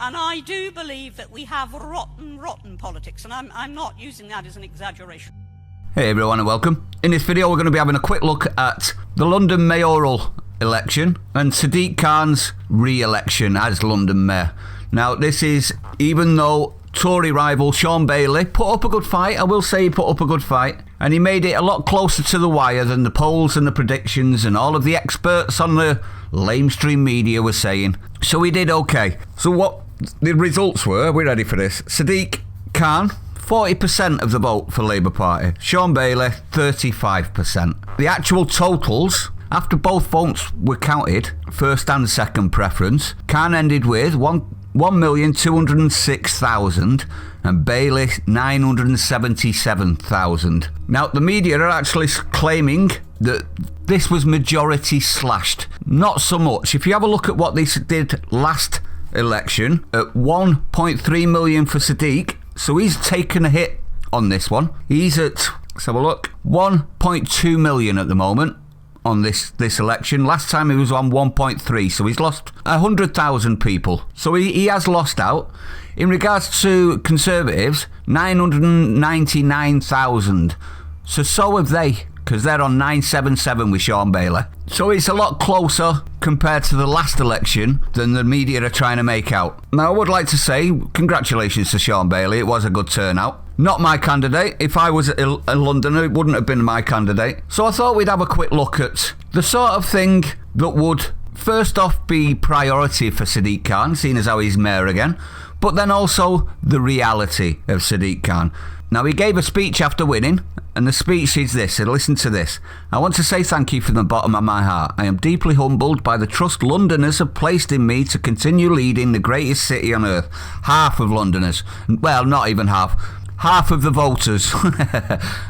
And I do believe that we have rotten politics, and I'm not using that as an exaggeration. Hey everyone and welcome. In this video we're going to be having a quick look at the London mayoral election and Sadiq Khan's re-election as London Mayor. Now this is, even though Tory rival Sean Bailey put up a good fight, I will say he put up a good fight, and he made it a lot closer to the wire than the polls and the predictions and all of the experts on the lamestream media were saying. So he did okay. So what the results were, we're ready for this. Sadiq Khan, 40% of the vote for Labour Party. Sean Bailey, 35%. The actual totals, after both votes were counted, first and second preference, Khan ended with 1,206,000 and Bailey 977,000. Now the media are actually claiming that this was majority slashed. Not so much. If you have a look at what they did last election, at 1.3 million for Sadiq, so he's taken a hit on this one. He's at, let's have a look, 1.2 million at the moment on this election. Last time he was on 1.3, so he's lost 100,000 people. So he has lost out. In regards to Conservatives, 999,000. So have they, because they're on 977 with Sean Bailey. So it's a lot closer compared to the last election than the media are trying to make out. Now I would like to say congratulations to Sean Bailey, it was a good turnout. Not my candidate. If I was a Londoner, it wouldn't have been my candidate. So I thought we'd have a quick look at the sort of thing that would first off be priority for Sadiq Khan, seeing as how he's mayor again, but then also the reality of Sadiq Khan. Now he gave a speech after winning, and the speech is this, so listen to this. I want to say thank you from the bottom of my heart. I am deeply humbled by the trust Londoners have placed in me to continue leading the greatest city on earth. Half of Londoners, well, not even half of the voters.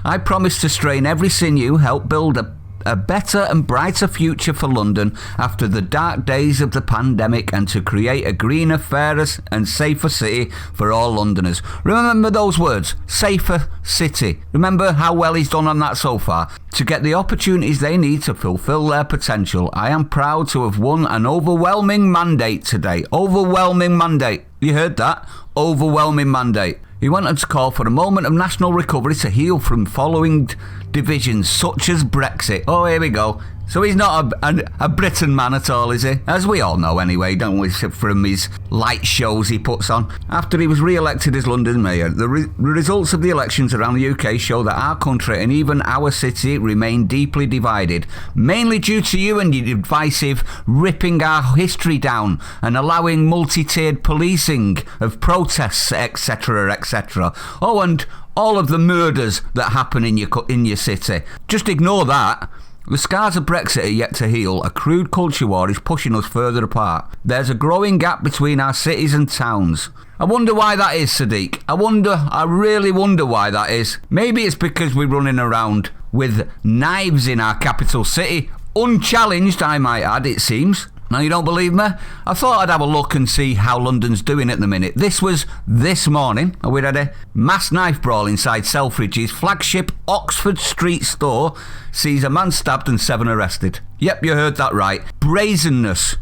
I promise to strain every sinew, help build a better and brighter future for London after the dark days of the pandemic, and to create a greener, fairer and safer city for all Londoners. Remember those words, safer city. Remember how well he's done on that so far. To get the opportunities they need to fulfil their potential. I am proud to have won an overwhelming mandate today. Overwhelming mandate. You heard that? Overwhelming mandate. He went on to call for a moment of national recovery to heal from following divisions such as Brexit. Oh, here we go. So he's not a Britain man at all, is he? As we all know anyway, don't we, from his light shows he puts on. After he was re-elected as London Mayor, the results of the elections around the UK show that our country and even our city remain deeply divided, mainly due to you and your divisive ripping our history down and allowing multi-tiered policing of protests, etc., etc. Oh, and all of the murders that happen in your city. Just ignore that. The scars of Brexit are yet to heal. A crude culture war is pushing us further apart. There's a growing gap between our cities and towns. I wonder why that is, Sadiq. I really wonder why that is. Maybe it's because we're running around with knives in our capital city. Unchallenged, I might add, it seems. Now, you don't believe me? I thought I'd have a look and see how London's doing at the minute. This was this morning. Are we ready? Mass knife brawl inside Selfridge's flagship Oxford Street store sees a man stabbed and 7 arrested. Yep, you heard that right. Brazenness.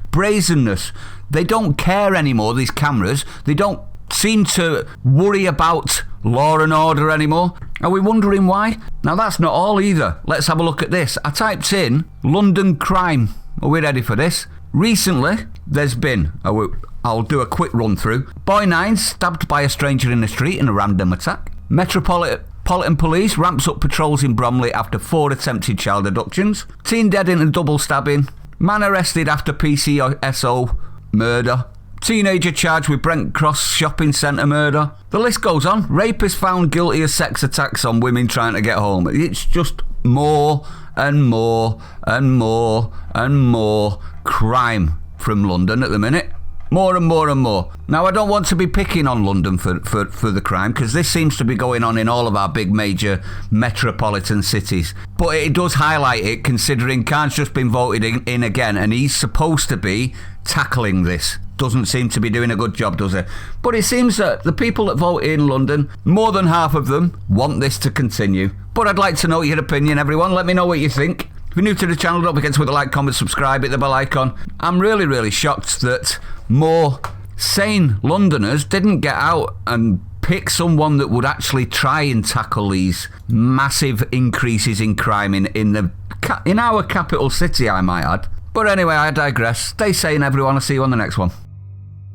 They don't care anymore, these cameras. They don't seem to worry about law and order anymore. Are we wondering why? Now, that's not all either. Let's have a look at this. I typed in London crime. Are we ready for this? Recently, there's been, I'll do a quick run through. Boy 9 stabbed by a stranger in the street in a random attack. Metropolitan Police ramps up patrols in Bromley after 4 attempted child abductions. Teen dead in a double stabbing. Man arrested after PCSO murder. Teenager charged with Brent Cross shopping centre murder. The list goes on. Rapist found guilty of sex attacks on women trying to get home. It's just more and more and more and more crime from London at the minute. More and more and more. Now, I don't want to be picking on London for the crime, because this seems to be going on in all of our big major metropolitan cities. But it does highlight it, considering Khan's just been voted in again, and he's supposed to be tackling this. Doesn't seem to be doing a good job, does he? But it seems that the people that vote in London, more than half of them, want this to continue. But I'd like to know your opinion, everyone. Let me know what you think. If you're new to the channel, don't forget to hit the like, comment, subscribe, hit the bell icon. I'm really shocked that more sane Londoners didn't get out and pick someone that would actually try and tackle these massive increases in crime in our capital city, I might add. But anyway, I digress. Stay sane, everyone. I'll see you on the next one.